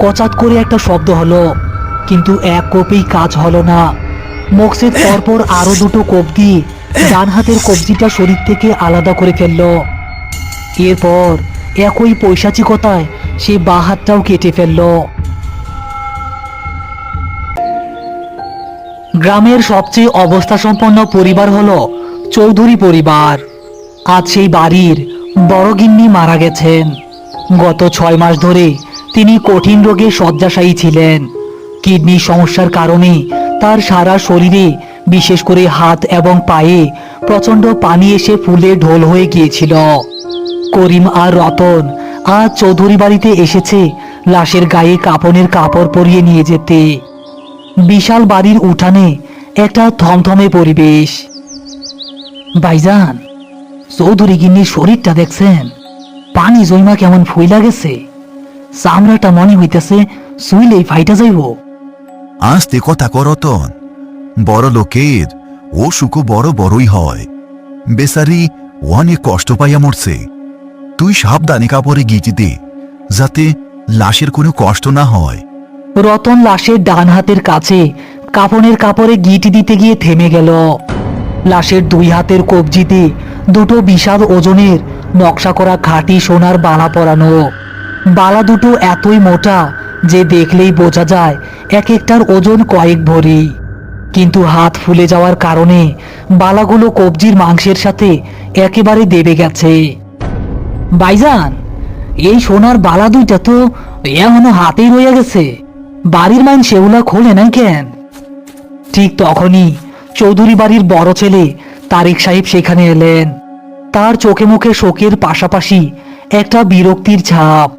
কচাত করে একটা শব্দ হলো, কিন্তু এক কোপেই কাজ হলো না। মকসেদ পরপর আরো দুটো কোপ দিয়ে ডান হাতের কবজিটা শরীর থেকে আলাদা করে ফেলল। এরপর একই পৈশাচিকতায় সে বাঁ হাতটাও কেটে ফেলল। গ্রামের সবচেয়ে অবস্থা সম্পন্ন পরিবার হলো চৌধুরী পরিবার। আজ সেই বাড়ির বড় গিন্নি মারা গেছেন। গত 6 মাস ধরে তিনি কঠিন রোগে শয্যাশায়ী ছিলেন। কিডনির সমস্যার কারণে তার সারা শরীরে, বিশেষ করে হাত এবং পায়ে প্রচন্ড পানি এসে ফুলে ঢোল হয়ে গিয়েছিল। করিম আর রতন আজ চৌধুরী বাড়িতে এসেছে লাশের গায়ে কাপনের কাপড় পরিয়ে নিয়ে যেতে। বিশাল বাড়ির উঠানে একটা থমথমে পরিবেশ। ভাইজান, চৌধুরী গিন্নির শরীরটা দেখছেন? পানি জৈমা কেমন ফুইলা গেছে। চামড়াটা মনে হইতেছে শুইলেই ফাইটা যাইব। আস্তে কথা কর রতন, বড় লোকের অসুখও বড় বড়ই হয়। বেচারি অনেক কষ্ট পাইয়া মরছে। তুই সাবধানে কাপড়ে গিয়ে দে, যাতে লাশের কোনো কষ্ট না হয়। রতন লাশের ডান হাতের কাছে কাপনের কাপড়ে গিটি দিতে গিয়ে থেমে গেল। লাশের 2 হাতের কবজিতে দুটো বিশাল ওজনের নকশা করা খাঁটি সোনার বালা পরানো। বালা দুটো এতই মোটা যে দেখলেই বোঝা যায় এক একটার ওজন কয়েক ভরি। কিন্তু হাত ফুলে যাওয়ার কারণে বালাগুলো কবজির মাংসের সাথে একেবারে দেবে গেছে। ভাইজান, এই সোনার বালা দুইটা তো এমনও হাতেই রয়ে গেছে। বাড়ির মাইন সেগুলা খোলে নাই কেন? ঠিক তখনই চৌধুরী বাড়ির বড় ছেলে তারিক সাহেব সেখানে এলেন। তার চোখে মুখে শোকের পাশাপাশি একটা বিরক্তির ছাপ।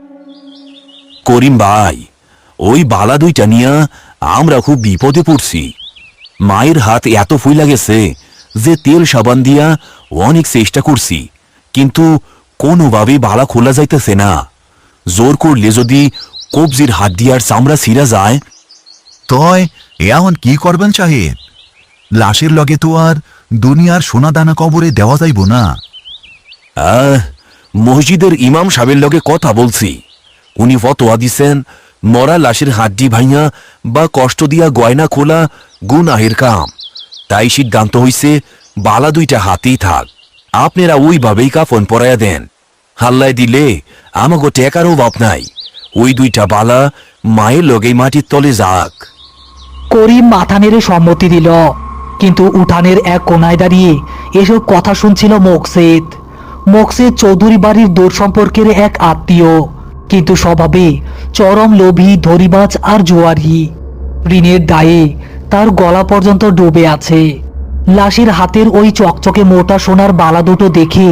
করিম ভাই, ওই বালা দুইটা নিয়া আমরা খুব বিপদে পড়ছি। মায়ের হাত এত ফুইলা গেছে যে তেল সাবান দিয়া অনেক চেষ্টা করছি, কিন্তু কোনোভাবে বালা খোলা যাইতেছে না। জোর করলে যদি কবজির হাত দিয়ার চামড়া ছিঁড়া যায়। তয় এখন কি করবেন সাহেব? লাশের লগে তো আর দুনিয়ার সোনা দানা কবরে দেওয়া যাইব না। মসজিদের ইমাম সাহেবের লগে কথা বলছি। উনি ফতোয়া দিছেন, মরা লাশের হাড্ডি ভাইয়া বা কষ্ট দিয়া গয়না খোলা গুনাহের কাম। তাই সিদ্ধান্ত হইছে বালা দুইটা হাতেই থাক। আপনারা ওইভাবেই কাফন পরাইয়া দেন। হাল্লায় দিলে আমাগো টেকার অভাব নাই। ওই দুইটা বালা মায়ের লগেই মাটির তলে যাক। করিম মাথা নেড়ে সম্মতি দিল, কিন্তু উঠানের এক কোনায় দাঁড়িয়ে এসব কথা শুনছিল মকসেদ। মকসেদ চৌধুরী বাড়ির দূর সম্পর্কের এক আত্মীয়, কিন্তু স্বভাবে চরম লোভী, ধরিবাজ আর জোয়ারি। ঋণের দায়ে তার গলা পর্যন্ত ডুবে আছে। লাশের হাতের ওই চকচকে মোটা সোনার বালা দুটো দেখে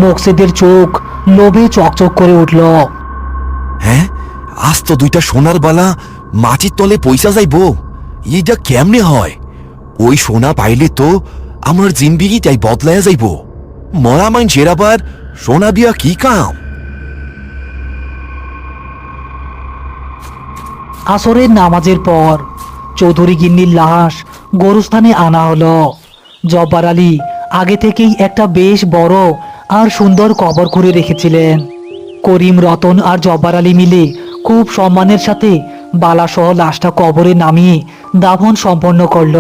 মকসেদের চোখ লোভে চকচক করে উঠল। হ্যাঁ, আজ তো দুইটা সোনার বালা মাটির তলে পয়সা যাইব। এইটা কেমনে হয়? ওই সোনা পাইলে তো আমার জিন্দিগিটাই বদলাইয়া যাইব। মরা মাইনষের আবার সোনা বিয়া কি কাম? আসরের নামাজের পর চৌধুরী গিন্নির লাশ গোরস্থানে আনা হলো। জব্বার আলী আগে থেকেই একটা বেশ বড় আর সুন্দর কবর করে রেখেছিলেন। করিম, রতন আর জব্বার আলী মিলে খুব সম্মানের সাথে বালাসহ লাশটা কবরে নামিয়ে দাফন সম্পন্ন করল।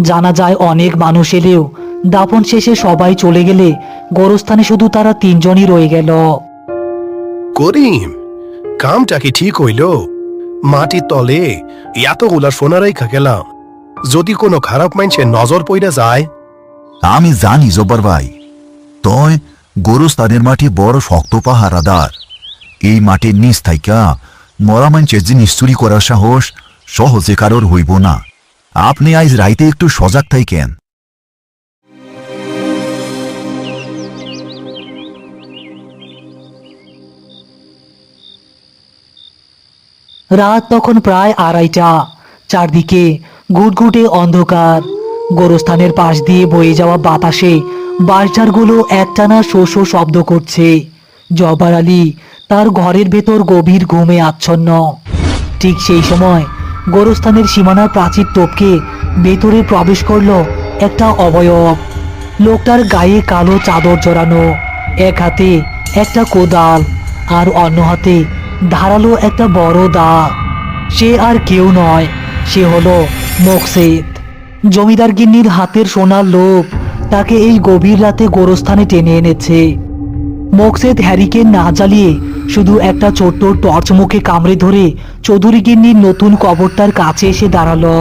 জানা যায় অনেক মানুষ এলেও দাফন শেষে সবাই চলে গেলে গোরস্থানে শুধু তারা 3 জনই রয়ে গেল। করিম, কামটা কি ঠিক হইল? মাটির তলে এতগুলা সোনা রেখা গেলাম, যদি কোনো খারাপ মাইনসে নজর পইরা যায়। আমি জানি জব্বার ভাই, তয় গোরস্থানের মাটি বড় শক্ত পাহারাদার। এই মাটির নিচ থাইকা মরা মাইনসের জিনিস চুরি করার সাহস সহজে কারোর হইব না। আপনি আজ রাইতে একটু সজাগ থাইকেন। রাত তখন প্রায় 2:30। চারদিকে ঘুটঘুটে অন্ধকার। গোরস্থানের পাশ দিয়ে বয়ে যাওয়া বাতাসে বাঁশঝাড়গুলো একটানা শো শো শব্দ করছে। জব্বার আলী তার ঘরের ভেতর গভীর ঘুমে আচ্ছন্ন। ঠিক সেই সময় গোরস্থানের সীমানার প্রাচীর টপকে ভেতরে প্রবেশ করল একটা অবয়ব। লোকটার গায়ে কালো চাদর জড়ানো, এক হাতে একটা কোদাল, আর অন্য হাতে ধারালো একটা বড় দা। সে আর কেউ নয়, সে হলো মোকসেদ। জমিদার গিন্নির হাতের সোনার লোভ তাকে এই গভীর রাতে গোরস্থানে টেনে এনেছে। মোকসেদ হ্যারিকেন না জ্বালিয়ে শুধু একটা ছোট্ট টর্চ মুখে কামড়ে ধরে চৌধুরী গিন্নির নতুন কবরটার কাছে এসে দাঁড়ালো।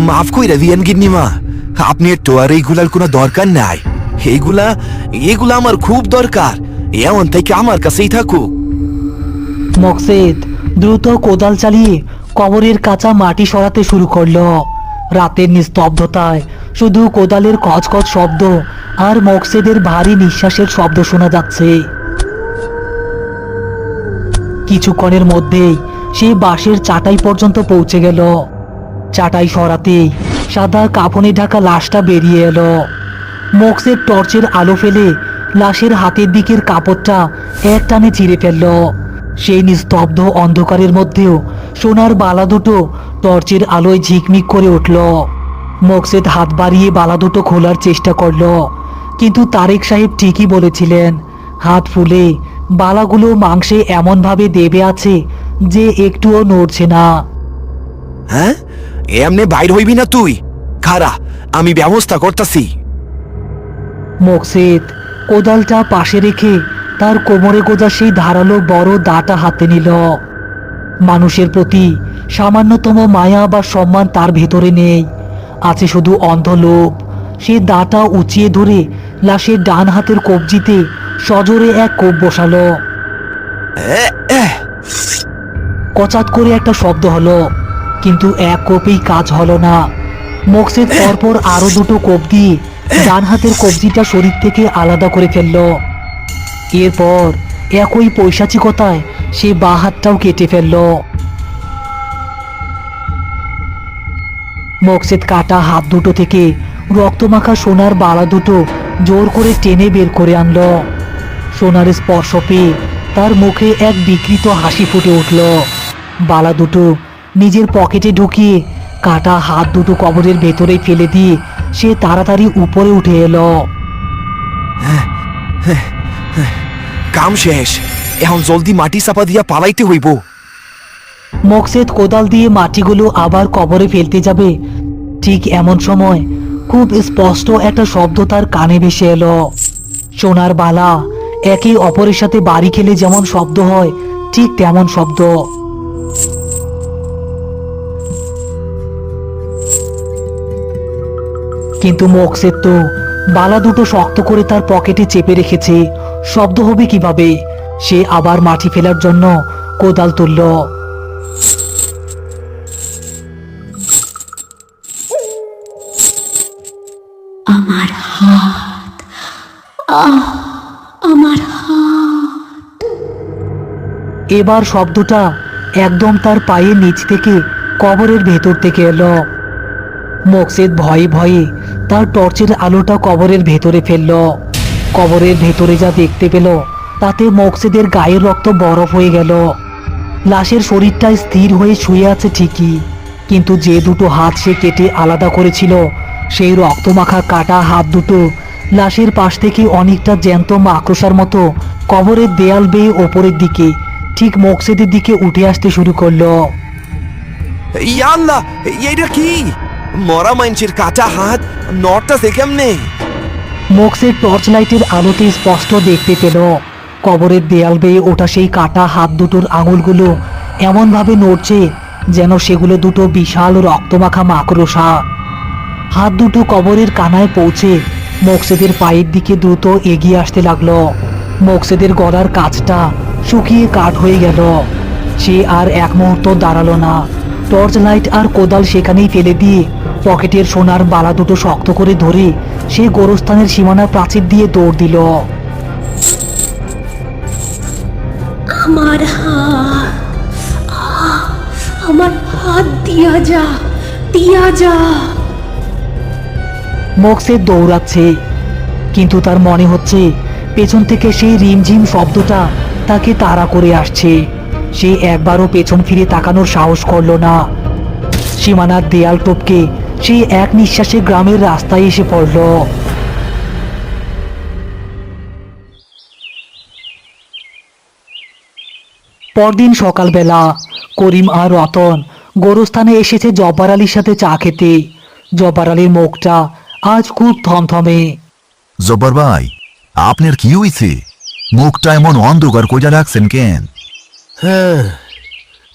মাফ কইরা দিয়েন গিন্নিমা, আপনি একটু আর এইগুলার কোনো দরকার নাই। এইগুলা এগুলা আমার খুব দরকার, এমন থেকে আমার কাছেই থাকুক। মোকসেদ দ্রুত কোদাল চালিয়ে কবরের কাঁচা মাটি সরাতে শুরু করলো। রাতের নিস্তব্ধতায় শুধু কোদালের কচকচ শব্দ আর মোকসেদের ভারী নিঃশ্বাসের শব্দ শোনা যাচ্ছে। কিছুক্ষণের মধ্যেই সে বাঁশের চাটাই পর্যন্ত পৌঁছে গেল। চাটাই সরাতেই সাদা কাফনে ঢাকা লাশটা বেরিয়ে এলো। মোকসেদ টর্চের আলো ফেলে লাশের হাতের দিকের কাপড়টা এক টানে চিরে ফেলল। সেই নিস্তব্ধ অন্ধকারের মধ্যেও সোনার বালা দুটো টর্চের আলোয় ঝিকমিক করে উঠল। মোকসেদ হাত বাড়িয়ে বালা দুটো খোলার চেষ্টা করল, কিন্তু তারেক সাহেব ঠিকই বলেছিলেন, হাত ফুলে বালাগুলো মাংসে এমনভাবে দেবে আছে যে একটুও নড়ছে না। হ্যাঁ, এমনে বাইর হইবি না তুই, খারা আমি ব্যবস্থা করতাছি। মোকসেদ কোদালটা পাশে রেখে তার কোমরে গোজা সেই ধারালো বড় দাটা হাতে নিল। মানুষের প্রতি সামান্যতম মায়া বা সম্মান তার ভেতরে নেই, আছে শুধু অন্ধ লোভ। সে দাটা উঁচিয়ে ধরে লাশের ডান হাতের কবজিতে সজোরে এক কোপ বসালো। কচাত করে একটা শব্দ হলো, কিন্তু এক কোপেই কাজ হলো না। মোকসেদ পরপর আরো দুটো কোপ দিয়ে ডান হাতের কবজিটা শরীর থেকে আলাদা করে ফেলল। এরপর একই পৈশাচিকতায় সে বাঁ হাতটাও কেটে ফেলল। মোকসেদ কাটা হাত দুটো থেকে রক্তমাখা সোনার বালা দুটো জোর করে টেনে বের করে আনলো। সোনার স্পর্শ পেয়ে তার মুখে এক বিকৃত হাসি ফুটে উঠল। বালা দুটো নিজের পকেটে ঢুকিয়ে কাটা হাত দুটো কবরের ভেতরে ফেলে দিয়ে সে তাড়াতাড়ি উপরে উঠে এলো। কাম শেষ, এখন জলদি মাটি চাপা দিয়া পালাইতে হইব। মোকসেদ কোদাল দিয়ে মাটিগুলো আবার কবরে ফেলতে যাবে, ঠিক এমন সময় খুব স্পষ্ট একটা শব্দ তার কানে ভেসে এলো। সোনার বালা একে অপরের সাথে বাড়ি খেলে যেমন শব্দ হয়, ঠিক তেমন শব্দ। কিন্তু মোকসেদ তো বালা দুটো শক্ত করে তার পকেটে চেপে রেখেছে, শব্দ হবে কিভাবে? সে আবার মাটি ফেলার জন্য কোদাল তুলল। আমার হাত, আমার হাত। এবার শব্দটা একদম তার পায়ের নিচ থেকে কবরের ভেতর থেকে এলো। মোকসেদ ভয়ে ভয়ে তার টর্চের আলোটা কবরের ভেতরে ফেলল। কবরের ভেতরে যা দেখতে পেল তাতে মোকসেদের গায়ের রক্ত বরফ হয়ে গেল। লাশের শরীরটা স্থির হয়ে শুয়ে আছে ঠিকই, কিন্তু যে দুটো হাত সে কেটে আলাদা করেছিল, সেই রক্তমাখা কাটা হাত দুটো লাশের পাশ থেকে অনেকটা জ্যান্ত মাকড়সার মতো কবরের দেয়াল বেয়ে ওপরের দিকে ঠিক মোকসেদের দিকে উঠে আসতে শুরু করলো। ইয়াল্লা, এইটা কি? মরা মানুষের কাটা হাত নড়তাছে কেমনে? মোকসেদ টর্চ লাইটের আলোতে স্পষ্ট দেখতে পেল কবরের দেয়াল বেয়ে ওঠা সেই কাটা হাত দুটোর আঙুলগুলো এমনভাবে নড়ছে যেন সেগুলো দুটো বিশাল রক্তমাখা মাকড়সা। হাত দুটো কবরের কানায় পৌঁছে মোকসেদের পায়ের দিকে দ্রুত এগিয়ে আসতে লাগলো। মোকসেদের গলার কাছটা শুকিয়ে কাঠ হয়ে গেল। সে আর এক মুহূর্ত দাঁড়ালো না, টর্চ লাইট আর কোদাল সেখানেই ফেলে দিয়ে পকেটের সোনার বালা দুটো শক্ত করে ধরে সে গোরস্থানের সীমানা প্রাচীর দিয়ে দৌড় দিল। আমার হাত, আমার হাত দিয়া যা, দিয়া যা। মোকসেদ দৌড়াচ্ছে, কিন্তু তার মনে হচ্ছে পেছন থেকে সেই রিমঝিম শব্দটা তাকে তাড়া করে আসছে। সে একবারও পেছন ফিরে তাকানোর সাহস করল না। সীমানার দেয়াল টপকে সে এক নিঃশ্বাসে গ্রামের রাস্তায় এসে পড়ল। পরদিন সকালবেলা করিম আর রতন গোরস্থানে এসেছে জব্বার আলীর সাথে চা খেতে। জব্বার আলীর মুখটা আজ খুব থমথমে। জব্বার ভাই, আপনার কি হয়েছে? মুখটা এমন অন্ধকার কইরা রাখছেন কেন? হ্যাঁ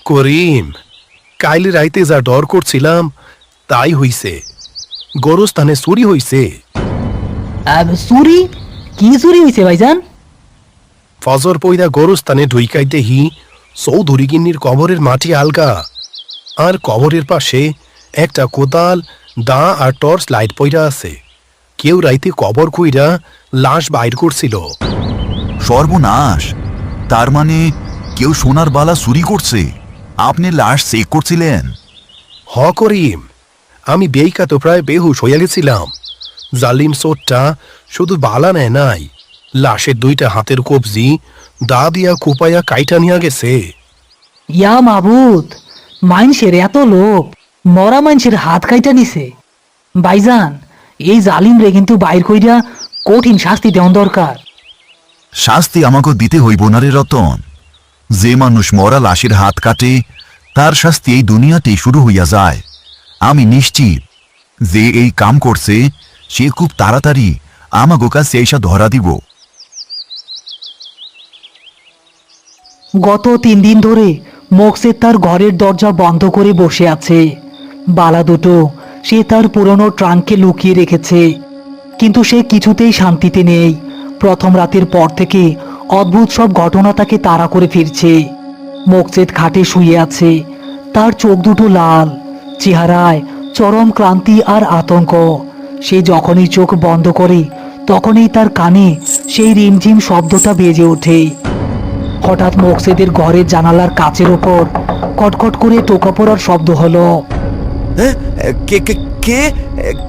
করিম, কাইল রাইতে যা ডর করছিলাম তাই হইছে। গোরস্থানে চুরি হইছে। চুরি? কি চুরি হয়েছে ভাইজান? ফজর পইরা গোরস্থানে ঢুইকাইতে হি চৌধুরী গিন্নির কবরের মাটি আলগা, আর কবরের পাশে একটা কোদাল, দা আর টর্চ লাইট পইরা আছে। কেউ রাইতে কবর খুইরা লাশ বাইর করছিল। সর্বনাশ! তার মানে কেউ সোনার বালা চুরি করছে। আপনি লাশ চেক করছিলেন? হ করিম, আমি বেইকা তো প্রায় বেহুশ হইয়া গেছিলাম। জালিম চোরটা শুধু বালা নেয় নাই, লাশের দুইটা হাতের কবজি দা দিয়া কুপাইয়া কাইটা নিয়া গেছে। ইয়া মাবুদ, মাইনসের এত লোক, মরা মাইনসের হাত কাইটা নিছে। ভাইজান, এই জালিম রে কিন্তু বাইর কইরা কঠিন শাস্তি দেওয়া দরকার। শাস্তি আমাকে দিতে হইব না রে রতন। যে মানুষ মরা লাশের হাত কাটে তার শাস্তি এই দুনিয়াতেই শুরু হইয়া যায়। আমি নিশ্চিত যে এই কাম করছে সে খুব তাড়াতাড়ি আমাগো কাছে এসা ধরা দিব। গত 3 দিন ধরে মোকসেদ তার ঘরের দরজা বন্ধ করে বসে আছে। বালা দুটো সে তার পুরনো ট্রাঙ্কে লুকিয়ে রেখেছে, কিন্তু সে কিছুতেই শান্তিতে নেই। প্রথম রাতের পর থেকে অদ্ভুত সব ঘটনা তাকে তাড়া করে ফিরছে। মোকসেদ খাটে শুয়ে আছে, তার চোখ দুটো লাল, চেহারায় চরম ক্লান্তি আর আতঙ্ক। সে যখনই চোখ বন্ধ করে তখনই তার কানে সেই রিমঝিম শব্দটা বেজে ওঠে। হঠাৎ মোকসেদের ঘরের জানালার কাচের ওপর কটকট করে টোকা পড়ার শব্দ হলো। কে কে কে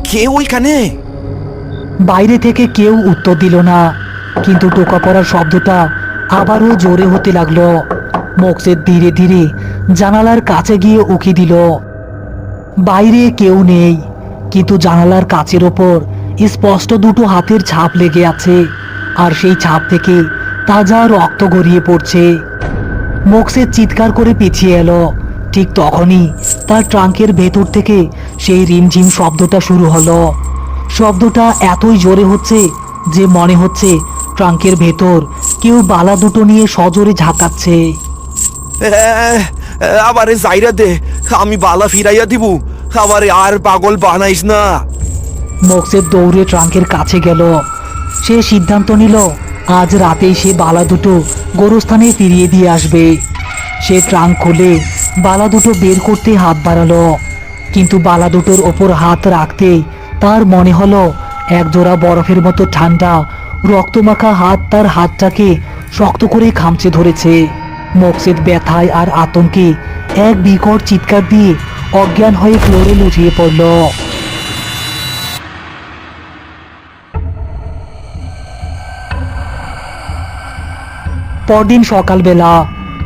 কে ওইখানে? বাইরে থেকে কেউ উত্তর দিল না, কিন্তু টোকা পড়ার শব্দটা আবারও জোরে হতে লাগলো। মোকসেদ ধীরে ধীরে জানালার কাছে গিয়ে উকি দিল। বাইরে কেউ নেই, কিন্তু জানালার কাচের ওপর স্পষ্ট দুটো হাতের ছাপ লেগে আছে, আর সেই ছাপ থেকে তাজা রক্ত গড়িয়ে পড়ছে। মোকসেদ চিৎকার করে পিছিয়ে এলো। ঠিক তখনই তার ট্রাঙ্কের ভেতর থেকে সেই রিমঝিম শব্দটা শুরু হলো। শব্দটা এতই জোরে হচ্ছে যে মনে হচ্ছে ট্রাঙ্কের ভেতর কেউ বালা দুটো নিয়ে সজোরে ঝাঁকাচ্ছে। আমারে যাইরা দে, আমি বালা ফিরাইয়া দিব। আমারে আর পাগল বানাইস না। মোকসেদ দৌড়ে ট্রাঙ্কের কাছে গেল। সে সিদ্ধান্ত নিল আজ রাতেই সে বালা দুটো গোরস্থানে ফিরিয়ে দিয়ে আসবে। সে ট্রাঙ্ক খুলে বালা দুটো বের করতে হাত বাড়ালো, কিন্তু বালা দুটোর ওপর হাত রাখতেই তার মনে হলো একজোড়া বরফের মতো ঠান্ডা রক্তমাখা হাত তার হাতটাকে শক্ত করে খামচে ধরেছে। মোকসেদ ব্যথায় আর আতঙ্কে এক বিকট চিৎকার দিয়ে অজ্ঞান হয়ে ফ্লোরে লুটিয়ে পড়ল। পরদিন সকালবেলা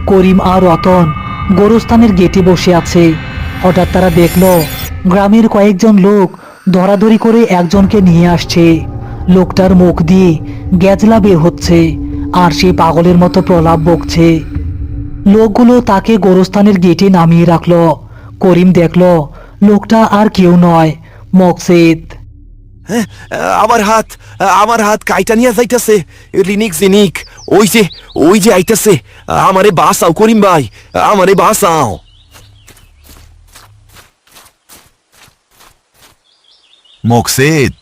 করিম আর রতন গোরস্থানের গেটে বসে আছে। হঠাৎ তারা দেখলো গ্রামের কয়েকজন লোক ধরাধরি করে একজনকে নিয়ে আসছে। লোকটার মুখ দিয়ে গ্যাজলা বের হচ্ছে, আর সে পাগলের মতো প্রলাপ বকছে। লোকগুলো তাকে গোরস্থানের গেটে নামিয়ে রাখলো। করিম দেখলো লোকটা আর কেউ নয়, মোকসেদ। আমার হাত কাইটা নিয়ে যাইতাছে। রিনিক জিনিক, ওই যে আইতাছে। আমারে বাঁচাও করিম ভাই, আমারে বাঁচাও। মোকসেদ,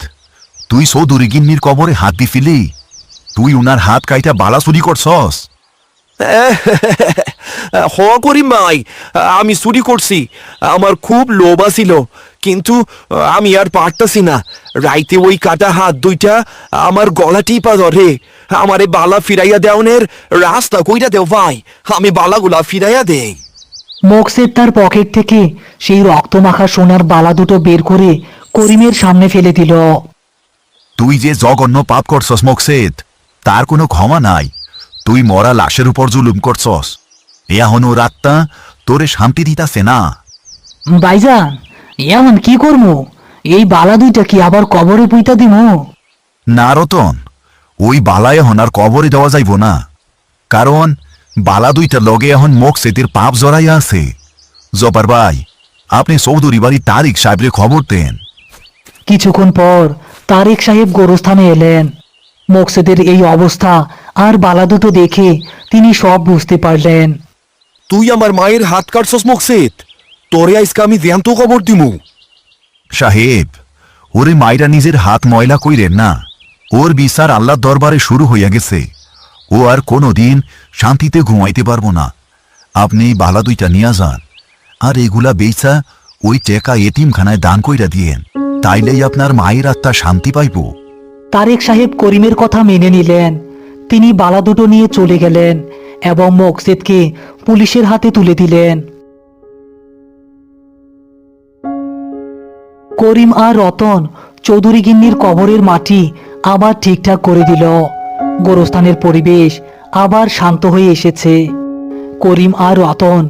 তুই চৌধুরী গিন্নির কবরে হাত দিছিলি? তুই উনার হাত কাইটা বালা চুরি করছস? হ করিম ভাই, আমি চুরি করছি। আমার খুব লোভ আছিল, কিন্তু আমি আর পারতাছি না। রাইতে ওই কাটা হাত দুইটা আমার গলা টিপা ধরে। আমারে বালা ফিরাইয়া দেওনের রাস্তা কইরা দেও ভাই, আমি বালাগুলা ফিরাইয়া দেই। মোকসেদ তার পকেট থেকে সেই রক্তমাখা সোনার বালা দুটো বের করে করিমের সামনে ফেলে দিল। তুই যে জঘন্য পাপ করছস মোকসেদ, তার কোনো ক্ষমা নাই। তুই মরা লাশের উপর জুলুম করছস। এখনো রাতটা তোরে শান্তি দিতাছে না। ভাইজান, এমন কি করবো? এই বালা দুইটা কি আবার কবরে পুইতা দিমু? না রতন, ওই বালায় এখন আর কবরে দেওয়া যাইব না, কারণ বালা দুইটা লগে এখন মকসেদের পাপ জড়াইয়া আছে। জব্বার ভাই, আপনি চৌধুরী বাড়ি তারিক সাহেবরে খবর দেন। কিছুক্ষণ পর তারেক সাহেব গোরস্থানে এলেন। মকসেদের এই অবস্থা আর বালা দুটো দেখে তিনি সব বুঝতে পারলেন। তুই আমার মায়ের হাত কাটছস মকসেদ, তোরে আজকে আমি জ্যান্ত খবর দিমু। সাহেব, ওরে মাইরা নিজের হাত ময়লা কইরেন না। ওর বিচার আল্লাহর দরবারে শুরু হইয়া গেছে। ও আর কোনোদিন শান্তিতে ঘুমাইতে পারবো না। আপনি বালা দুইটা নিয়া যান, আর এগুলা বেচা ওই টেকা এতিমখানায় দান কইরা দিয়েন, তাইলেই আপনার মায়ের আত্মা শান্তি পাইব। তারেক সাহেব করিমের কথা মেনে নিলেন। তিনি বালা দুটো নিয়ে চলে গেলেন এবং মকসেদকে পুলিশের হাতে তুলে দিলেন। করিম আর রতন চৌধুরী গিন্নির কবরের মাটি আবার ঠিকঠাক করে দিল। গোরস্থানের পরিবেশ আবার শান্ত হয়ে এসেছে। করিম আর রতন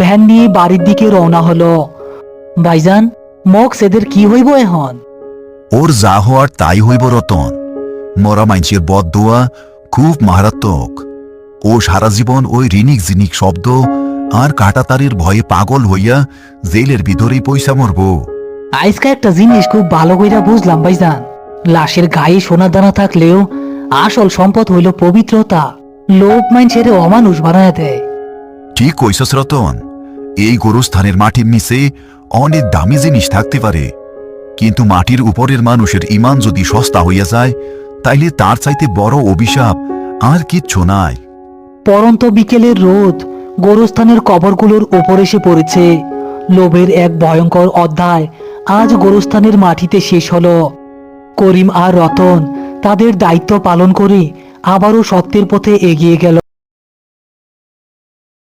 ভ্যান নিয়ে বাড়ির দিকে রওনা হলো। ভাইজান, মকসেদের কি হইব এখন? ওর যা হওয়ার তাই হইব রতন। মরা মাইনসের বদদোয়া খুব মারাত্মক। ও সারা জীবন ওই রিনিক জিনিক শব্দ আর কাটাতারের ভয়ে পাগল হইয়া জেলের ভিতরেই পয়সা মরব। আজকে একটা জিনিস খুব ভালো কইরা বুঝলাম ভাইজান, লাশের গায়ে সোনা দানা থাকলেও আসল সম্পদ হইল পবিত্রতা। লোভ মাইনসেরে অমানুষ বানায় দেয়। ঠিক কইছস রতন। এই গোরস্থানের মাটির নিচে অনেক দামি জিনিস থাকতে পারে, কিন্তু মাটির উপরের মানুষের ইমান যদি সস্তা হইয়া যায়, তাইলে তার চাইতে বড় অভিশাপ আর কিচ্ছু নাই। পরন্ত বিকেলের রোদ গোরস্থানের কবরগুলোর ওপর এসে পড়েছে। লোভের এক ভয়ঙ্কর অধ্যায় আজ গোরস্থানের মাটিতে শেষ হলো। করিম আর রতন তাদের দায়িত্ব পালন করে আবারও সত্যের পথে এগিয়ে গেল।